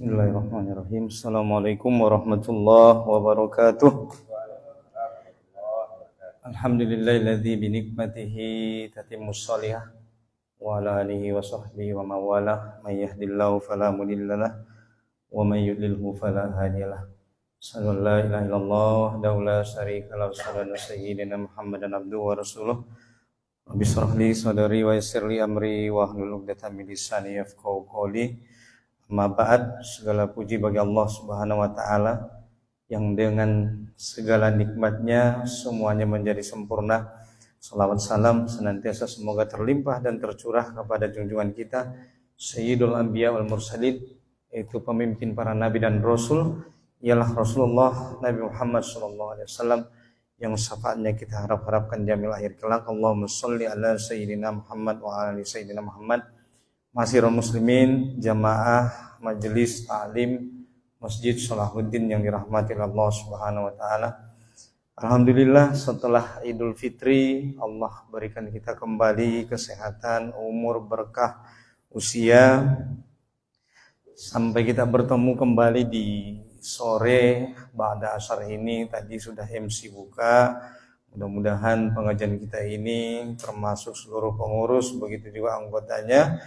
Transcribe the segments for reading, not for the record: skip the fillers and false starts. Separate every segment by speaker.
Speaker 1: Bismillahirrahmanirrahim. Assalamualaikum warahmatullahi wabarakatuh. Alhamdulillahilladzi bi nikmatihi tatimmus shalihah wa ala alihi wa sahbihi wa mawalah may yahdihillahu fala mudhillalah wa may yudlilhu fala hadiyalah. Asyhadu an la ilaha illallah wahdahu la syarika lahu wa asyhadu anna sayyidina Muhammadan abduhu wa rasuluh. Rabbi shrah li sadri wa yassir li amri wa hlul 'uqdatam min lisani yafqahu qawli. Amma ba'd, segala puji bagi Allah Subhanahu wa taala yang dengan segala nikmatnya semuanya menjadi sempurna. Salawat salam senantiasa semoga terlimpah dan tercurah kepada junjungan kita Sayyidul Anbiya wal Mursalin, yaitu pemimpin para nabi dan rasul, ialah Rasulullah Nabi Muhammad SAW, yang syafaatnya kita harapkan jamil akhir kelak. Allahumma sholli ala sayyidina Muhammad wa ala ali sayyidina Muhammad. Masirul muslimin, jamaah majelis ta'lim Masjid Salahuddin yang dirahmati Allah Subhanahu wa taala. Alhamdulillah, setelah Idul Fitri Allah berikan kita kembali kesehatan, umur, berkah, usia, sampai kita bertemu kembali di sore ba'da asar ini. Tadi sudah MC buka. Mudah-mudahan pengajian kita ini termasuk seluruh pengurus, begitu juga anggotanya.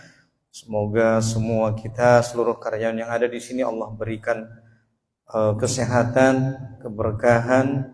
Speaker 1: Semoga semua kita, seluruh karyawan yang ada di sini Allah berikan kesehatan, keberkahan,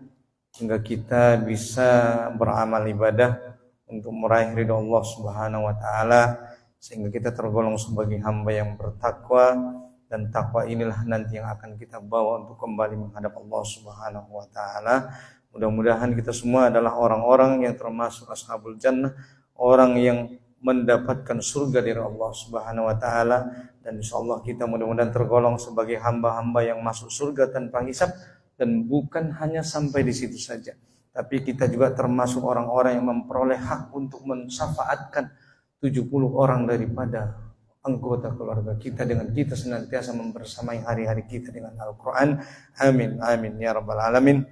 Speaker 1: hingga kita bisa beramal ibadah untuk meraih ridha Allah Subhanahu wa taala, sehingga kita tergolong sebagai hamba yang bertakwa, dan takwa inilah nanti yang akan kita bawa untuk kembali menghadap Allah Subhanahu wa taala. Mudah-mudahan kita semua adalah orang-orang yang termasuk ashabul jannah, orang yang mendapatkan surga dari Allah Subhanahu wa taala, dan insyaallah kita mudah-mudahan tergolong sebagai hamba-hamba yang masuk surga tanpa hisab. Dan bukan hanya sampai di situ saja, tapi kita juga termasuk orang-orang yang memperoleh hak untuk mensyafaatkan 70 orang daripada anggota keluarga kita, dengan kita senantiasa membersamai hari-hari kita dengan Al-Qur'an. Amin amin ya rabbal alamin.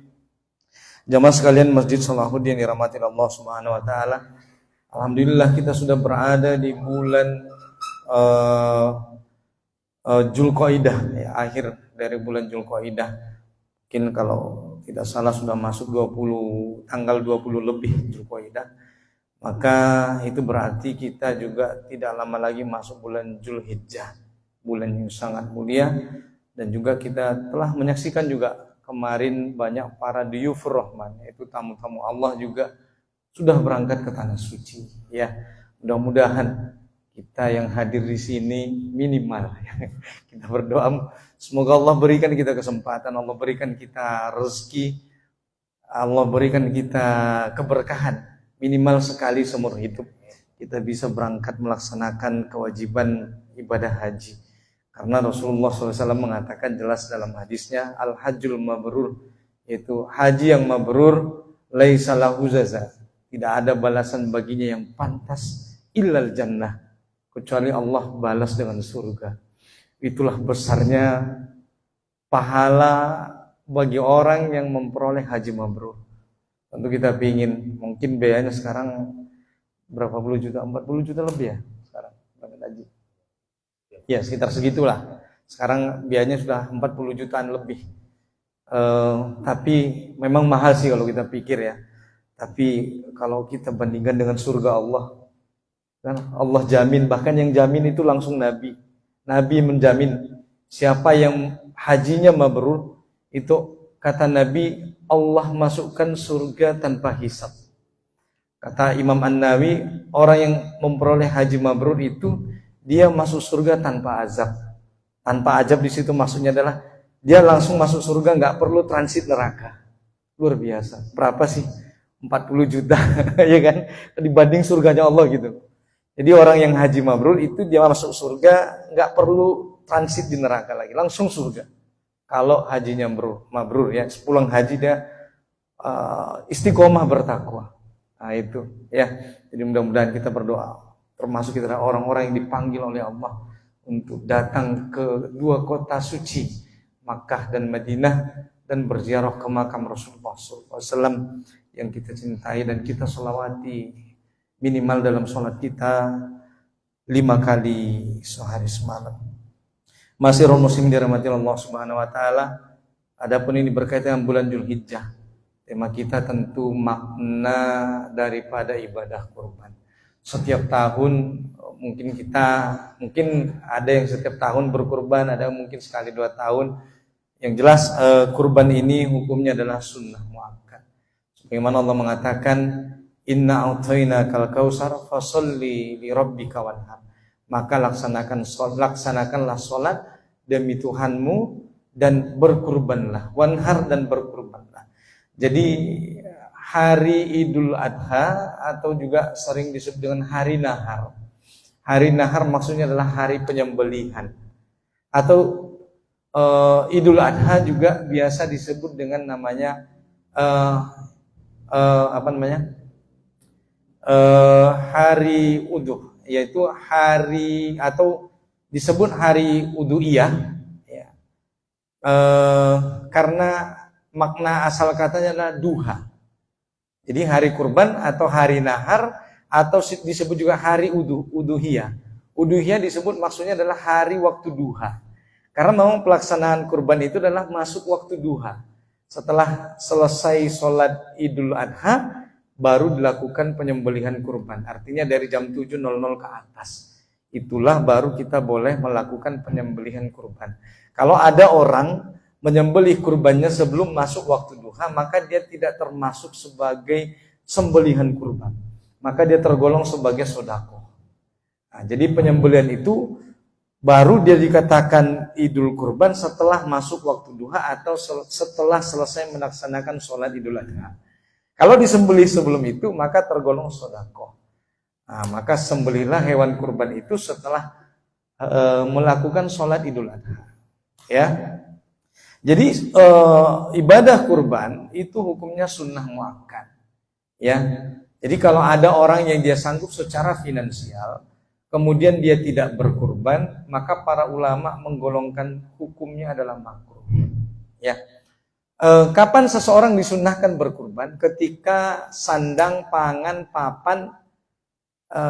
Speaker 1: Jamaah sekalian Masjid Salahuddin yang dirahmati Allah Subhanahu wa taala, alhamdulillah kita sudah berada di bulan Dzulqa'dah, ya, akhir dari bulan Dzulqa'dah. Mungkin kalau tidak salah sudah masuk tanggal 20 lebih Dzulqa'dah. Maka itu berarti kita juga tidak lama lagi masuk bulan Dzulhijjah, bulan yang sangat mulia. Dan juga kita telah menyaksikan juga kemarin banyak para diyufur rahman, yaitu tamu-tamu Allah juga sudah berangkat ke tanah suci. Ya, mudah-mudahan kita yang hadir di sini minimal kita berdoa semoga Allah berikan kita kesempatan, Allah berikan kita rezeki, Allah berikan kita keberkahan, minimal sekali seumur hidup kita bisa berangkat melaksanakan kewajiban ibadah haji. Karena Rasulullah SAW mengatakan jelas dalam hadisnya, al-hajjul mabrur, yaitu haji yang mabrur, laisa lahu jaza, tidak ada balasan baginya yang pantas illal jannah, kecuali Allah balas dengan surga. Itulah besarnya pahala bagi orang yang memperoleh haji mabrur. Tentu kita ingin, mungkin biayanya sekarang berapa puluh juta, 40 juta lebih ya sekarang haji. Ya sekitar segitulah. Sekarang biayanya sudah 40 jutaan lebih. Tapi memang mahal sih kalau kita pikir ya. Tapi kalau kita bandingkan dengan surga Allah, kan Allah jamin, bahkan yang jamin itu langsung Nabi. Nabi menjamin siapa yang hajinya mabrur, itu kata Nabi, Allah masukkan surga tanpa hisab. Kata Imam An-Nawawi, orang yang memperoleh haji mabrur itu dia masuk surga tanpa azab. Tanpa azab di situ maksudnya adalah dia langsung masuk surga, nggak perlu transit neraka. Luar biasa. Berapa sih? 40 juta ya kan, dibanding surganya Allah gitu. Jadi orang yang haji mabrur itu dia masuk surga nggak perlu transit di neraka lagi, langsung surga. Kalau hajinya mabrur ya, sepulang haji dia istiqomah bertakwa. Nah itu ya. Jadi mudah-mudahan kita berdoa termasuk kita orang-orang yang dipanggil oleh Allah untuk datang ke dua kota suci Makkah dan Madinah dan berziarah ke makam Rasulullah SAW yang kita cintai dan kita sholawati minimal dalam sholat kita 5 kali sehari semalam. Masyiral muslim dirahmati Allah Subhanahu wa taala. Adapun ini berkaitan dengan bulan Dzulhijjah. Tema kita tentu makna daripada ibadah kurban. Setiap tahun mungkin ada yang setiap tahun berkurban, ada yang mungkin sekali 2 tahun. Yang jelas kurban ini hukumnya adalah sunnah muakkad. Sebagaimana Allah mengatakan, Inna a'tainakal kautsar fasholli li rabbika wanhar. Maka laksanakanlah sholat demi Tuhanmu dan berkurbanlah, wanhar dan berkurbanlah. Jadi hari Idul Adha atau juga sering disebut dengan hari nahar. Hari nahar maksudnya adalah hari penyembelihan. Atau Idul Adha juga biasa disebut dengan namanya hari uduh, yaitu hari atau disebut hari uduhiyah ya. Karena makna asal katanya adalah duha. Jadi hari kurban atau hari nahar atau disebut juga hari uduhiyah. Uduhiyah disebut maksudnya adalah hari waktu duha. Karena memang pelaksanaan kurban itu adalah masuk waktu duha. Setelah selesai sholat Idul Adha baru dilakukan penyembelihan kurban. Artinya dari jam 7.00 ke atas. Itulah baru kita boleh melakukan penyembelihan kurban. Kalau ada orang menyembelih kurbannya sebelum masuk waktu duha, maka dia tidak termasuk sebagai sembelihan kurban. Maka dia tergolong sebagai sodako. Nah, jadi penyembelihan itu baru dia dikatakan idul kurban setelah masuk waktu duha atau setelah selesai melaksanakan sholat Idul Adha. Kalau disembelih sebelum itu maka tergolong sodako. Nah, maka sembelihlah hewan kurban itu setelah melakukan sholat Idul Adha. Ya. Jadi ibadah kurban itu hukumnya sunnah muakkad. Ya. Jadi kalau ada orang yang dia sanggup secara finansial, kemudian dia tidak berkurban, maka para ulama menggolongkan hukumnya adalah makruh. Ya. Kapan seseorang disunnahkan berkurban? Ketika sandang, pangan, papan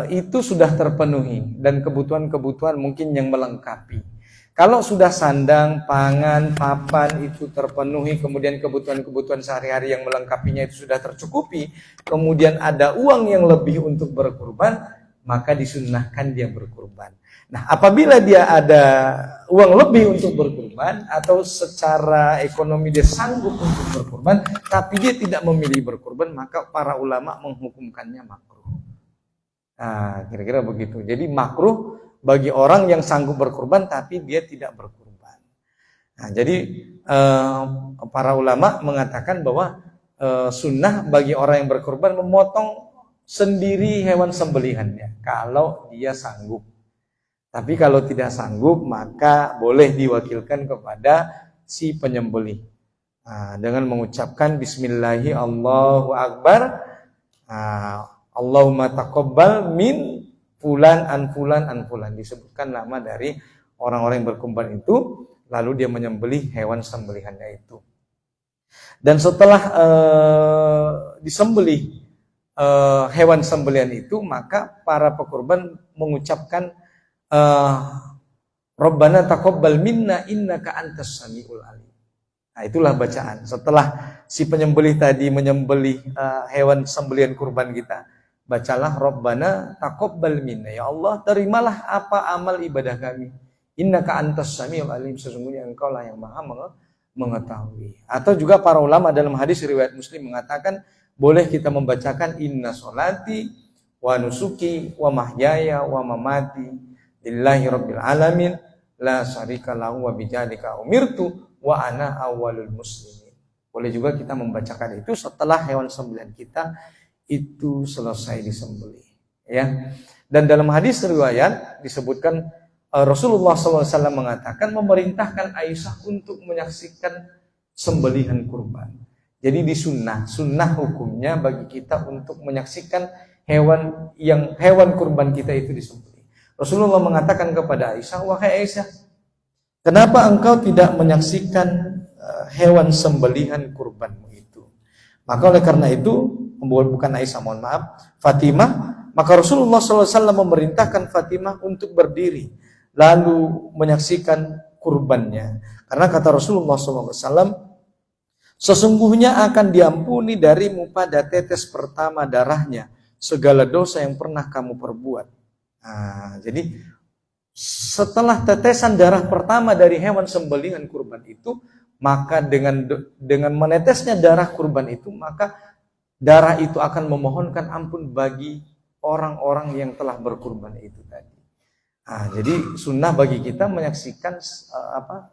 Speaker 1: itu sudah terpenuhi dan kebutuhan-kebutuhan mungkin yang melengkapi. Kalau sudah sandang, pangan, papan itu terpenuhi, kemudian kebutuhan-kebutuhan sehari-hari yang melengkapinya itu sudah tercukupi, kemudian ada uang yang lebih untuk berkurban, maka disunnahkan dia berkurban. Nah, apabila dia ada uang lebih untuk berkurban atau secara ekonomi dia sanggup untuk berkurban, tapi dia tidak memilih berkurban, maka para ulama menghukumkannya makruh. Nah, kira-kira begitu. Jadi makruh bagi orang yang sanggup berkurban tapi dia tidak berkurban. Nah, jadi para ulama mengatakan bahwa sunnah bagi orang yang berkurban memotong sendiri hewan sembelihannya kalau dia sanggup. Tapi kalau tidak sanggup maka boleh diwakilkan kepada si penyembelih. Nah, dengan mengucapkan Bismillahi Allahu Akbar, Allahumma taqabbal min fulan an fulan an fulan, disebutkan nama dari orang-orang yang berkurban itu, lalu dia menyembelih hewan sembelihannya itu. Dan setelah disembelih hewan sembelihan itu, maka para pekurban mengucapkan Rabbana taqabbal minna innaka antas samiul alim. Nah, itulah bacaan. Setelah si penyembelih tadi menyembelih hewan sembelihan kurban kita, bacalah Rabbana taqabbal minna, ya Allah terimalah apa amal ibadah kami. Innaka antas samiul alim, sesungguhnya engkau lah yang maha mengetahui. Atau juga para ulama dalam hadis riwayat Muslim mengatakan boleh kita membacakan inna sholati wa nusuki wa mahyaya wa mamati lillahi rabbil alamin la syarika lahu wa bidzalika umirtu wa ana awwalul muslimin. Boleh juga kita membacakan itu setelah hewan sembelihan kita itu selesai disembelih, ya. Dan dalam hadis riwayat disebutkan Rasulullah SAW mengatakan memerintahkan Aisyah untuk menyaksikan sembelihan kurban. Jadi sunnah hukumnya bagi kita untuk menyaksikan hewan kurban kita itu disembelih. Rasulullah mengatakan kepada Aisyah, wahai Aisyah, kenapa engkau tidak menyaksikan hewan sembelihan kurbanmu itu? Maka oleh karena itu, bukan Aisyah, mohon maaf, Fatimah, maka Rasulullah SAW memerintahkan Fatimah untuk berdiri lalu menyaksikan kurbannya. Karena kata Rasulullah SAW, sesungguhnya akan diampuni darimu pada tetes pertama darahnya segala dosa yang pernah kamu perbuat. Nah, jadi setelah tetesan darah pertama dari hewan sembelihan kurban itu, maka dengan menetesnya darah kurban itu, maka darah itu akan memohonkan ampun bagi orang-orang yang telah berkurban itu tadi. Nah, jadi sunnah bagi kita menyaksikan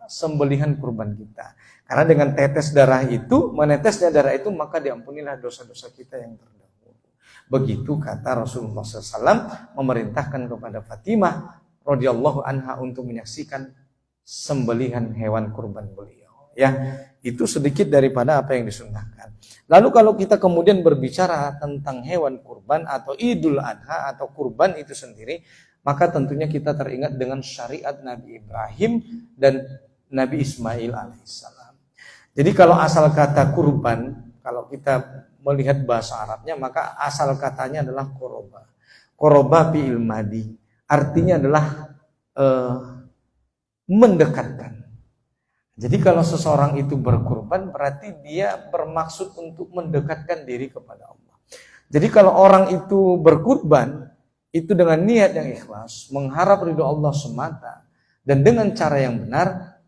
Speaker 1: sembelihan kurban kita. Karena dengan tetes darah itu, menetesnya darah itu, maka diampunilah dosa-dosa kita yang terdahulu. Begitu kata Rasulullah SAW memerintahkan kepada Fatimah radhiyallahu anha untuk menyaksikan sembelihan hewan kurban beliau. Ya, itu sedikit daripada apa yang disunnahkan. Lalu kalau kita kemudian berbicara tentang hewan kurban atau Idul Adha atau kurban itu sendiri, maka tentunya kita teringat dengan syariat Nabi Ibrahim dan Nabi Ismail alaihissalam. Jadi kalau asal kata kurban, kalau kita melihat bahasa Arabnya, maka asal katanya adalah koroba. Koroba fi'il madi, artinya adalah mendekatkan. Jadi kalau seseorang itu berkurban, berarti dia bermaksud untuk mendekatkan diri kepada Allah. Jadi kalau orang itu berkurban, itu dengan niat yang ikhlas, mengharap ridho Allah semata, dan dengan cara yang benar,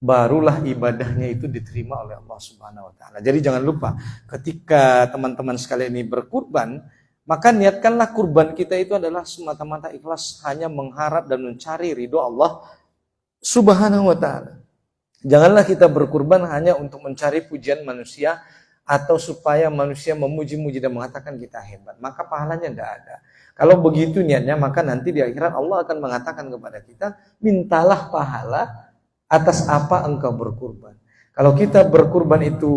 Speaker 1: barulah ibadahnya itu diterima oleh Allah Subhanahu wa taala. Jadi jangan lupa, ketika teman-teman sekalian ini berkurban, maka niatkanlah kurban kita itu adalah semata-mata ikhlas, hanya mengharap dan mencari ridho Allah Subhanahu wa taala. Janganlah kita berkurban hanya untuk mencari pujian manusia atau supaya manusia memuji-muji dan mengatakan kita hebat. Maka pahalanya tidak ada. Kalau begitu niatnya, maka nanti di akhirat Allah akan mengatakan kepada kita, mintalah pahala atas apa engkau berkurban. Kalau kita berkurban itu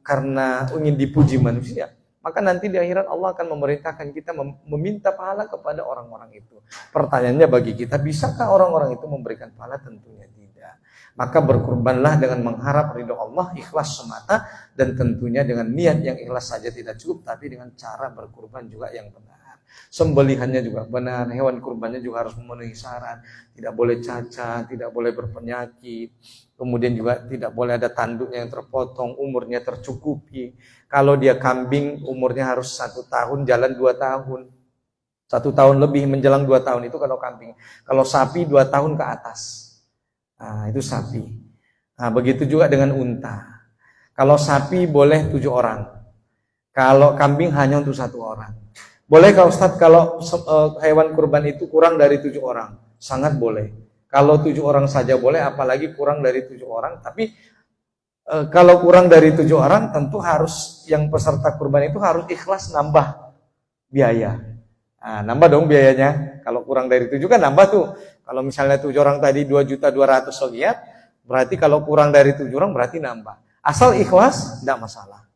Speaker 1: karena ingin dipuji manusia, maka nanti di akhirat Allah akan memerintahkan kita meminta pahala kepada orang-orang itu. Pertanyaannya bagi kita, bisakah orang-orang itu memberikan pahala? Tentunya tidak. Maka berkurbanlah dengan mengharap ridho Allah, ikhlas semata, dan tentunya dengan niat yang ikhlas saja tidak cukup, tapi dengan cara berkurban juga yang benar. Sembelihannya juga benar, hewan kurbannya juga harus memenuhi syarat, tidak boleh cacat, tidak boleh berpenyakit, kemudian juga tidak boleh ada tanduknya yang terpotong, umurnya tercukupi. Kalau dia kambing, umurnya harus 1 tahun, jalan 2 tahun, 1 tahun lebih menjelang 2 tahun itu kalau kambing. Kalau sapi 2 tahun ke atas, nah, itu sapi. Nah, begitu juga dengan unta. Kalau sapi boleh 7 orang, kalau kambing hanya untuk 1 orang. Bolehkah Ustadz kalau hewan kurban itu kurang dari 7 orang? Sangat boleh. Kalau 7 orang saja boleh, apalagi kurang dari 7 orang. Tapi kalau kurang dari 7 orang, tentu harus yang peserta kurban itu harus ikhlas nambah biaya. Nah, nambah dong biayanya. Kalau kurang dari 7 kan nambah tuh. Kalau misalnya 7 orang tadi 2.200.000 rupiah, berarti kalau kurang dari 7 orang berarti nambah. Asal ikhlas, tidak masalah.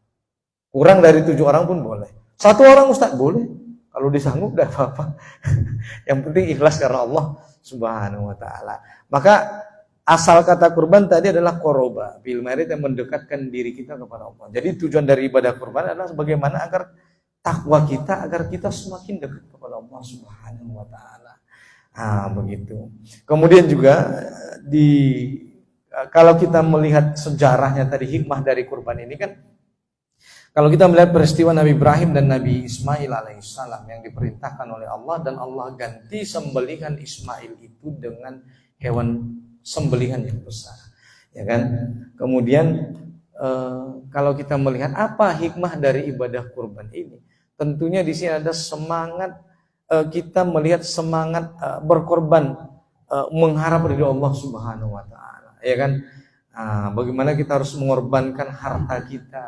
Speaker 1: Kurang dari 7 orang pun boleh. 1 orang Ustaz boleh. Kalau disanggup tidak apa-apa. Yang penting ikhlas karena Allah Subhanahu wa taala. Maka asal kata kurban tadi adalah qoroba, bil marid, yang mendekatkan diri kita kepada Allah. Jadi tujuan dari ibadah kurban adalah bagaimana agar takwa kita, agar kita semakin dekat kepada Allah Subhanahu wa taala. Ah, begitu. Kemudian juga kalau kita melihat sejarahnya tadi, hikmah dari kurban ini kan, kalau kita melihat peristiwa Nabi Ibrahim dan Nabi Ismail alaihissalam yang diperintahkan oleh Allah, dan Allah ganti sembelihan Ismail itu dengan hewan sembelihan yang besar, ya kan? Kemudian kalau kita melihat apa hikmah dari ibadah kurban ini, tentunya di sini ada semangat kita melihat semangat berkorban, mengharap ridho Allah Subhanahu wa taala, ya kan? Bagaimana kita harus mengorbankan harta kita,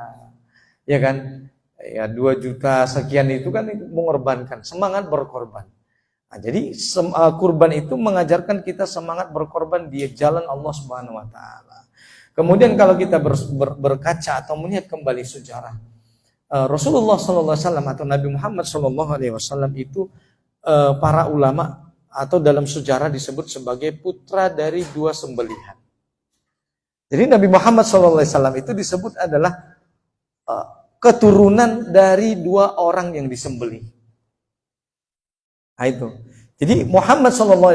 Speaker 1: ya kan? Ya 2 juta sekian itu kan mengorbankan, semangat berkorban. Nah, jadi kurban itu mengajarkan kita semangat berkorban di jalan Allah Subhanahu wa taala. Kemudian kalau kita berkaca atau melihat kembali sejarah Rasulullah sallallahu alaihi wasallam atau Nabi Muhammad sallallahu alaihi wasallam itu, para ulama atau dalam sejarah disebut sebagai putra dari 2 sembelihan. Jadi Nabi Muhammad sallallahu alaihi wasallam itu disebut adalah keturunan dari 2 orang yang disembelih. Nah, itu. Jadi Muhammad SAW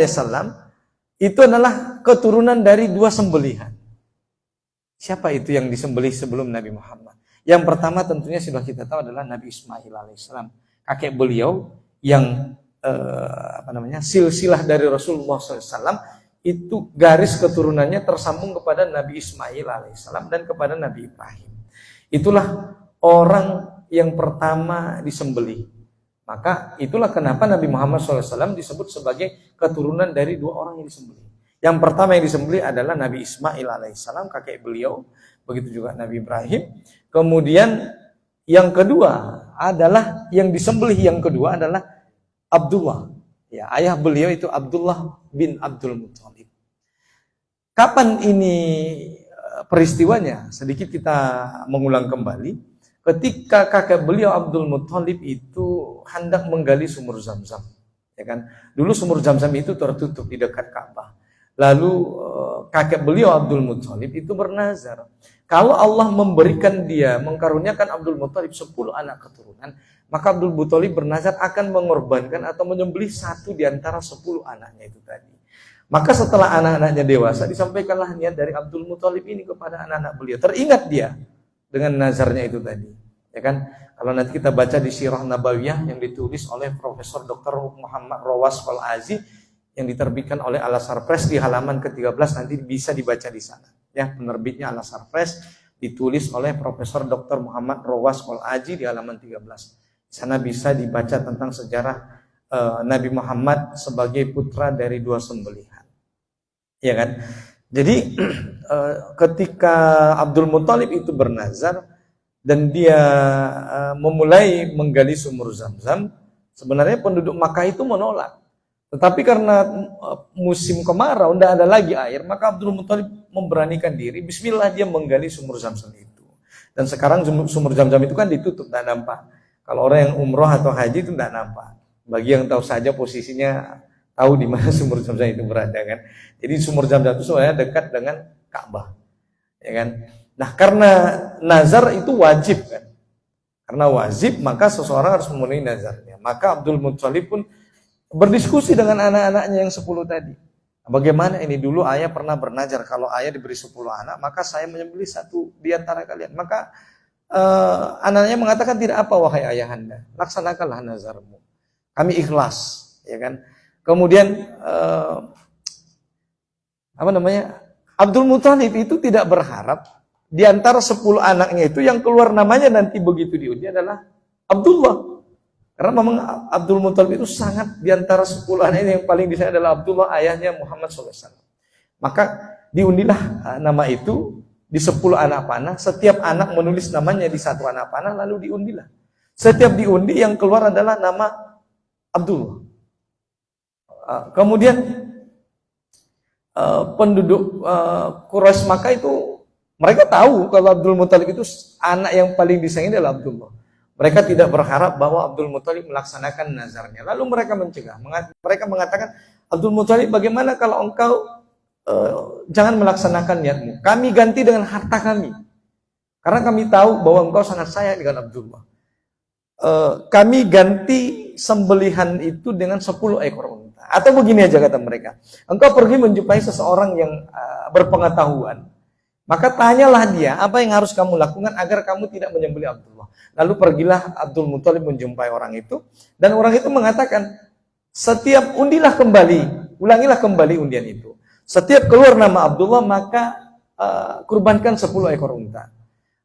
Speaker 1: itu adalah keturunan dari 2 sembelihan. Siapa itu yang disembelih sebelum Nabi Muhammad? Yang pertama tentunya sudah kita tahu adalah Nabi Ismail alaihissalam, kakek beliau yang silsilah dari Rasulullah SAW itu garis keturunannya tersambung kepada Nabi Ismail alaihissalam dan kepada Nabi Ibrahim. Itulah orang yang pertama disembelih. Maka itulah kenapa Nabi Muhammad SAW disebut sebagai keturunan dari 2 orang yang disembelih. Yang pertama yang disembelih adalah Nabi Ismail alaihissalam, kakek beliau. Begitu juga Nabi Ibrahim. Kemudian yang kedua adalah yang disembelih yang kedua adalah Abdullah. Ya, ayah beliau itu Abdullah bin Abdul Muthalib. Kapan ini peristiwanya? Sedikit kita mengulang kembali. Ketika kakek beliau Abdul Muthalib itu hendak menggali sumur Zam-Zam, ya kan? Dulu sumur Zam-Zam itu tertutup di dekat Ka'bah. Lalu kakek beliau Abdul Muthalib itu bernazar, kalau Allah memberikan dia, mengkaruniakan Abdul Muthalib 10 anak keturunan, maka Abdul Muthalib bernazar akan mengorbankan atau menyembelih 1 di antara 10 anaknya itu tadi. Maka setelah anak-anaknya dewasa, disampaikanlah niat dari Abdul Muthalib ini kepada anak-anak beliau. Teringat dia dengan nazarnya itu tadi, ya kan? Kalau nanti kita baca di Sirah Nabawiyah yang ditulis oleh Profesor Dr. Muhammad Rawas Al-Azi yang diterbitkan oleh Al-Azhar Press di halaman ke-13, nanti bisa dibaca di sana. Ya, penerbitnya Al-Azhar Press, ditulis oleh Profesor Dr. Muhammad Rawas Al-Azi di halaman 13. Di sana bisa dibaca tentang sejarah Nabi Muhammad sebagai putra dari 2 sembelihan. Ya kan? Jadi ketika Abdul Muthalib itu bernazar dan dia memulai menggali sumur Zam-Zam, sebenarnya penduduk Makkah itu menolak. Tetapi karena musim kemarau, tidak ada lagi air, maka Abdul Muthalib memberanikan diri, bismillah dia menggali sumur Zam-Zam itu. Dan sekarang sumur Zam-Zam itu kan ditutup, tidak nampak. Kalau orang yang umroh atau haji itu tidak nampak. Bagi yang tahu saja posisinya, tahu di mana sumur Zam-Zam itu berada kan. Jadi sumur Zam-Zam itu sebenarnya dekat dengan Ka'bah, ya kan. Nah, karena nazar itu wajib kan. Karena wajib, maka seseorang harus memenuhi nazarnya. Maka Abdul Muthalib pun berdiskusi dengan anak-anaknya yang 10 tadi. Bagaimana ini, dulu ayah pernah bernazar, kalau ayah diberi 10 anak, maka saya menyembelih 1 di antara kalian. Maka anaknya mengatakan, tidak apa wahai ayahanda, laksanakanlah nazarmu. Kami ikhlas, ya kan. Kemudian Abdul Muthalib itu tidak berharap di antara 10 anaknya itu yang keluar namanya nanti begitu diundi adalah Abdullah. Karena memang Abdul Muthalib itu sangat di antara 10 anak ini yang paling disayang adalah Abdullah, ayahnya Muhammad SAW. Maka diundilah nama itu di 10 anak panah. Setiap anak menulis namanya di 1 anak panah, lalu diundilah. Setiap diundi yang keluar adalah nama Abdullah. Kemudian penduduk Quraisy Makkah itu mereka tahu kalau Abdul Muthalib itu anak yang paling disayangi adalah Abdullah. Mereka tidak berharap bahwa Abdul Muthalib melaksanakan nazarnya. Lalu mereka mencegah. Mereka mengatakan, Abdul Muthalib, bagaimana kalau engkau jangan melaksanakan niatmu? Kami ganti dengan harta kami. Karena kami tahu bahwa engkau sangat sayang dengan Abdullah. Kami ganti sembelihan itu dengan 10 ekor unta. Atau begini aja kata mereka. Engkau pergi menjumpai seseorang yang berpengetahuan. Maka tanyalah dia, apa yang harus kamu lakukan agar kamu tidak menyembelih Abdullah. Lalu pergilah Abdul Muthalib menjumpai orang itu. Dan orang itu mengatakan, setiap undilah kembali, ulangilah kembali undian itu. Setiap keluar nama Abdullah, maka kurbankan 10 ekor unta.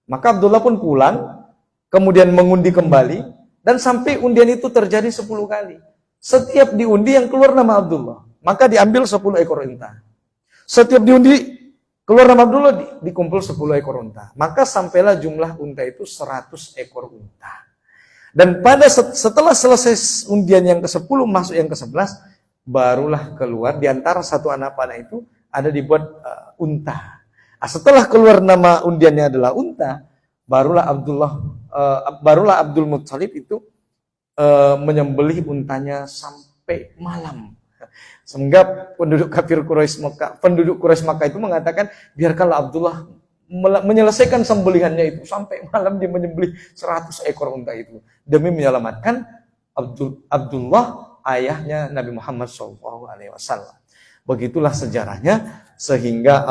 Speaker 1: Maka Abdullah pun pulang, kemudian mengundi kembali, dan sampai undian itu terjadi 10 kali. Setiap diundi yang keluar nama Abdullah, maka diambil 10 ekor unta. Setiap diundi keluar nama Abdullah, dikumpul 10 ekor unta. Maka sampailah jumlah unta itu 100 ekor unta. Dan setelah selesai undian yang ke-10 masuk yang ke-11, barulah keluar di antara 1 anak panah itu ada dibuat unta. Nah, setelah keluar nama undiannya adalah unta, barulah Abdul Muthalib itu menyembelih untanya sampai malam. Sehingga penduduk Quraisy Makkah itu mengatakan, biarkanlah Abdullah menyelesaikan sembelihannya itu sampai malam, dia menyembelih 100 ekor unta itu demi menyelamatkan Abdullah, ayahnya Nabi Muhammad SAW. Begitulah sejarahnya, sehingga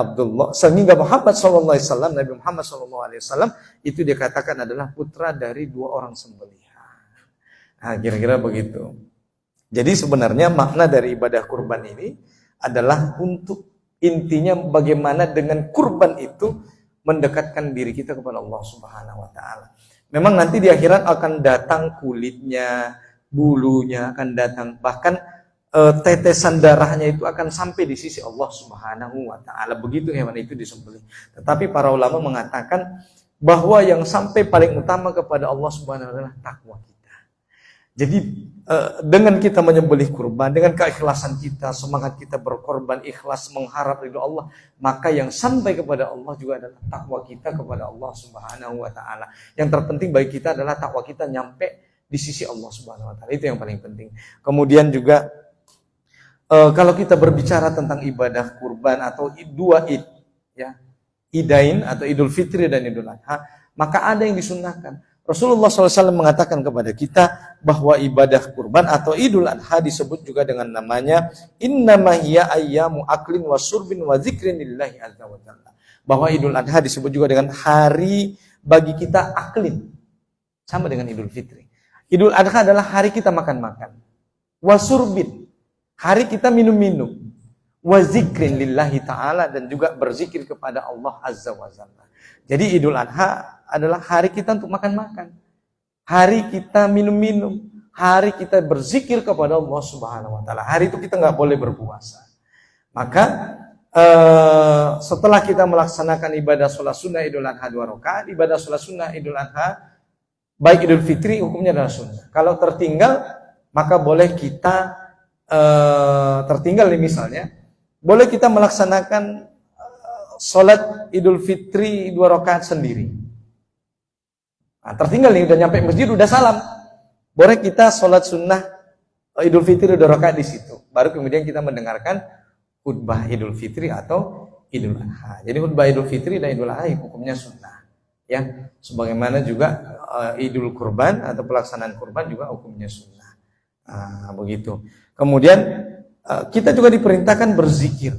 Speaker 1: Muhammad SAW, Nabi Muhammad SAW itu dikatakan adalah putra dari 2 orang sembelihan. Nah, kira-kira begitu. Jadi sebenarnya makna dari ibadah kurban ini adalah untuk intinya bagaimana dengan kurban itu mendekatkan diri kita kepada Allah Subhanahu wa taala. Memang nanti di akhirat akan datang kulitnya, bulunya akan datang, bahkan tetesan darahnya itu akan sampai di sisi Allah Subhanahu wa taala. Begitu hewan itu disembelih. Tetapi para ulama mengatakan bahwa yang sampai paling utama kepada Allah Subhanahu wa taala adalah takwa kita. Jadi dengan kita menyembelih kurban, dengan keikhlasan kita, semangat kita berkorban, ikhlas mengharap ridho Allah, maka yang sampai kepada Allah juga adalah takwa kita kepada Allah Subhanahu wa taala. Yang terpenting bagi kita adalah takwa kita nyampe di sisi Allah Subhanahu wa taala. Itu yang paling penting. Kemudian juga kalau kita berbicara tentang ibadah kurban atau 2 id, ya, Idain atau Idul Fitri dan Idul Adha, maka ada yang disunnahkan. Rasulullah SAW mengatakan kepada kita bahwa ibadah kurban atau Idul Adha disebut juga dengan namanya innama hiya ayyamu aklin wa surbin wa dzikrin lillahi azza wa jalla. Bahwa Idul Adha disebut juga dengan hari bagi kita aklin, sama dengan Idul Fitri. Idul Adha adalah hari kita makan-makan. Wa surbin, hari kita minum-minum. Wa dzikrin lillahi ta'ala, dan juga berzikir kepada Allah azza wa jalla. Jadi Idul Adha adalah hari kita untuk makan-makan, hari kita minum-minum, hari kita berzikir kepada Allah Subhanahu wa taala. Hari itu kita nggak boleh berpuasa. Maka setelah kita melaksanakan ibadah sholat sunnah Idul Adha 2 rakaat, ibadah sholat sunnah Idul Adha baik Idul Fitri hukumnya adalah sunnah. Kalau tertinggal, maka boleh kita tertinggal nih misalnya, boleh kita melaksanakan sholat Idul Fitri 2 rakaat sendiri. Nah, tertinggal nih, udah nyampe masjid, udah salam. Boleh kita sholat sunnah Idul Fitri 2 rakaat di situ. Baru kemudian kita mendengarkan khutbah Idul Fitri atau Idul Adha. Jadi khutbah Idul Fitri dan Idul Adha hukumnya sunnah. Ya, sebagaimana juga Idul Kurban atau pelaksanaan kurban juga hukumnya sunnah. Nah, begitu. Kemudian kita juga diperintahkan berzikir.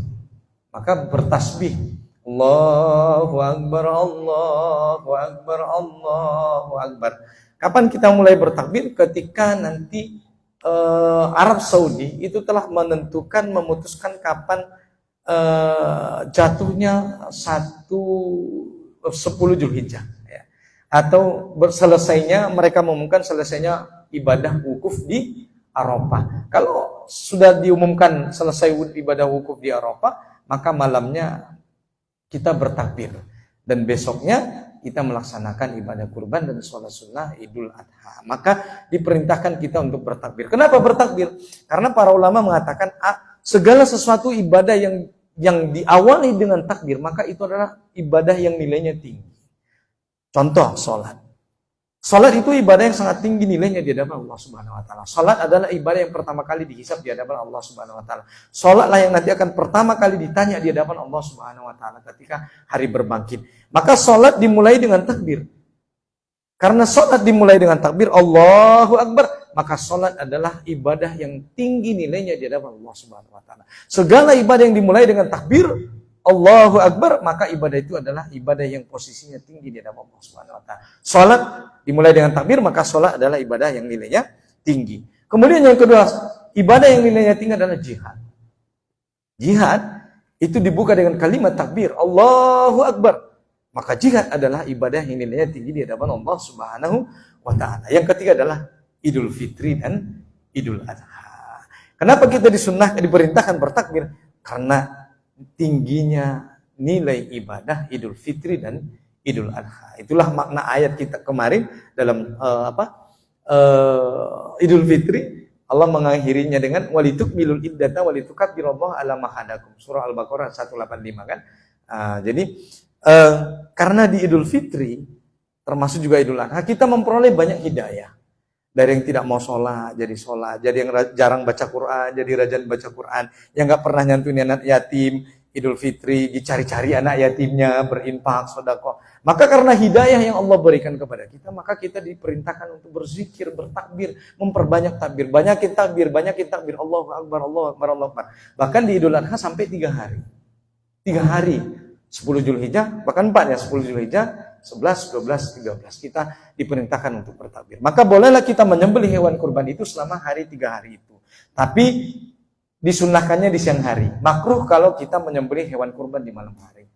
Speaker 1: Maka bertasbih. Allahu Akbar, Allahu Akbar, Allahu Akbar. Kapan kita mulai bertakbir? Ketika nanti Arab Saudi itu telah memutuskan kapan jatuhnya 10 Zulhijjah, ya. Atau mereka mengumumkan selesainya ibadah wukuf di Arafah. Kalau sudah diumumkan selesai ibadah wukuf di Arafah, maka malamnya kita bertakbir, dan besoknya kita melaksanakan ibadah kurban dan sholat sunnah Idul Adha. Maka diperintahkan kita untuk bertakbir. Kenapa bertakbir? Karena para ulama mengatakan segala sesuatu ibadah yang diawali dengan takbir, maka itu adalah ibadah yang nilainya tinggi. Contoh sholat. Salat itu ibadah yang sangat tinggi nilainya di hadapan Allah Subhanahu wa taala. Salat adalah ibadah yang pertama kali dihisab di hadapan Allah Subhanahu wa taala. Salatlah yang nanti akan pertama kali ditanya di hadapan Allah Subhanahu wa taala ketika hari berbangkit. Maka salat dimulai dengan takbir. Karena salat dimulai dengan takbir Allahu Akbar, maka salat adalah ibadah yang tinggi nilainya di hadapan Allah Subhanahu wa taala. Segala ibadah yang dimulai dengan takbir Allahu Akbar, maka ibadah itu adalah ibadah yang posisinya tinggi di hadapan Allah Subhanahu wa taala. Salat dimulai dengan takbir, maka salat adalah ibadah yang nilainya tinggi. Kemudian yang kedua, ibadah yang nilainya tinggi adalah jihad. Jihad itu dibuka dengan kalimat takbir Allahu Akbar. Maka jihad adalah ibadah yang nilainya tinggi di hadapan Allah Subhanahu wa taala. Yang ketiga adalah Idul Fitri dan Idul Adha. Kenapa kita diperintahkan bertakbir? Karena tingginya nilai ibadah Idul Fitri dan Idul Adha. Itulah makna ayat kita kemarin dalam Idul Fitri. Allah mengakhirinya dengan walitukmilul iddata walitukabbirallaha ala ma hadakum. Surah Al-Baqarah 185 kan. Jadi karena di Idul Fitri termasuk juga Idul Adha, kita memperoleh banyak hidayah. Dari yang tidak mau sholat, jadi yang jarang baca Quran, jadi rajin baca Quran, yang nggak pernah nyantuin anak yatim, Idul Fitri, dicari-cari anak yatimnya, berinfak, sedekah. Maka karena hidayah yang Allah berikan kepada kita, maka kita diperintahkan untuk berzikir, bertakbir, memperbanyak takbir, banyakin takbir, Allahu Akbar, Allahu Akbar, Allahu Akbar. Bahkan di Idul Adha sampai 3 hari. 3 hari. 10 Zulhijjah, bahkan 4 ya, 10 Zulhijjah, 11, 12, 13. Kita diperintahkan untuk bertakbir. Maka bolehlah kita menyembelih hewan kurban itu selama 3 hari itu. Tapi disunnahkannya di siang hari. Makruh kalau kita menyembelih hewan kurban di malam hari.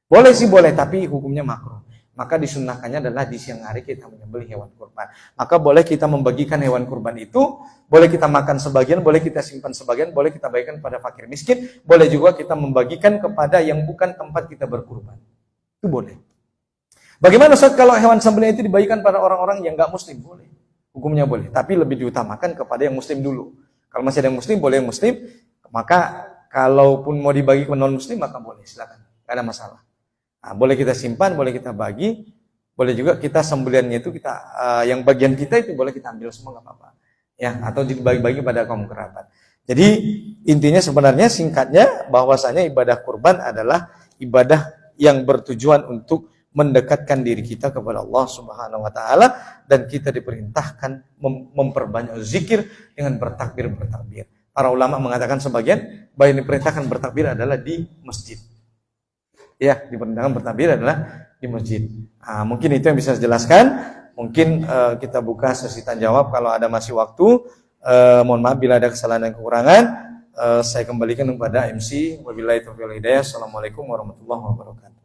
Speaker 1: Boleh sih boleh, tapi hukumnya makruh. Maka disunnahkannya adalah di siang hari kita menyembelih hewan kurban. Maka boleh kita membagikan hewan kurban itu, boleh kita makan sebagian, boleh kita simpan sebagian, boleh kita bagikan pada fakir miskin, boleh juga kita membagikan kepada yang bukan tempat kita berkurban. Itu boleh. Bagaimana Ustaz kalau hewan sembelih itu dibagikan pada orang-orang yang enggak muslim? Boleh. Hukumnya boleh, tapi lebih diutamakan kepada yang muslim dulu. Kalau masih ada yang muslim, boleh yang muslim. Maka kalaupun mau dibagi ke non muslim, maka boleh, silakan, tidak ada masalah. Nah, boleh kita simpan, boleh kita bagi, boleh juga kita sembelihannya itu kita yang bagian kita itu boleh kita ambil semua, nggak apa-apa. Ya, atau dibagi-bagi pada kaum kerabat. Jadi intinya sebenarnya singkatnya bahwasanya ibadah kurban adalah ibadah yang bertujuan untuk mendekatkan diri kita kepada Allah Subhanahu wa taala, dan kita diperintahkan memperbanyak zikir dengan bertakbir. Para ulama mengatakan sebagian bahwa yang diperintahkan bertakbir adalah di masjid. Ya, diperintahkan bertakbir adalah di masjid. Nah, mungkin itu yang bisa saya jelaskan. Mungkin kita buka sesi tanya jawab kalau ada masih waktu. Mohon maaf bila ada kesalahan dan kekurangan. Saya kembalikan kepada MC. Wabillahi taufiq wal hidayah. Assalamualaikum warahmatullahi wabarakatuh.